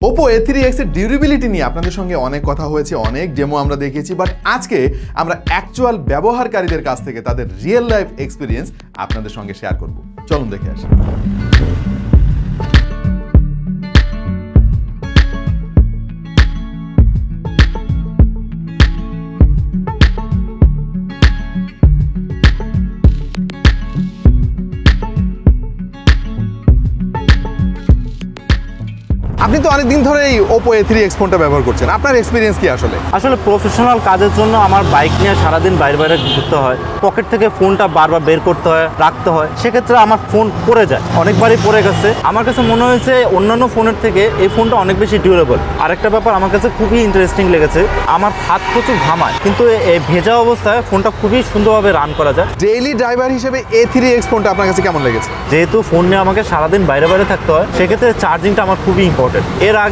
Oppo A3X এর durability নিয়ে আপনাদের সঙ্গে অনেক কথা হয়েছে, অনেক ডেমো আমরা দেখিয়েছি, বাট আজকে আমরা অ্যাকচুয়াল ব্যবহারকারীদের কাছ থেকে তাদের রিয়েল লাইফ এক্সপিরিয়েন্স আপনাদের সঙ্গে শেয়ার করব। চলুন দেখে আসি। আপনি তো অনেকদিন ধরে এই Oppo A3X ফোনটা ব্যবহার করছেন, আপনার এক্সপিরিয়েন্স কি আসলে প্রফেশনাল কাজের জন্য আমার বাইক নিয়ে সারাদিন বাইরে বাইরে ঘুরতে হয়, পকেট থেকে ফোনটা বারবার বের করতে হয়, রাখতে হয়, সেক্ষেত্রে আমার ফোন পড়ে যায়, অনেকবারই পড়ে গেছে। আমার কাছে মনে হয়েছে অন্যান্য ফোনের থেকে এই ফোনটা অনেক বেশি ডিউরেবল। আরেকটা ব্যাপার আমার কাছে খুবই ইন্টারেস্টিং লেগেছে, আমার হাত প্রচুর ঘামায়, কিন্তু এই ভেজা অবস্থায় ফোনটা খুবই সুন্দরভাবে রান করা যায়। ডেইলি ড্রাইভার হিসেবে A3X ফোনটা আপনার কাছে কেমন লেগেছে? যেহেতু ফোন নিয়ে আমাকে সারাদিন বাইরে বাইরে থাকতে হয়, সেক্ষেত্রে চার্জিংটা আমার খুবই ইম্পর্টেন্ট। এর আগে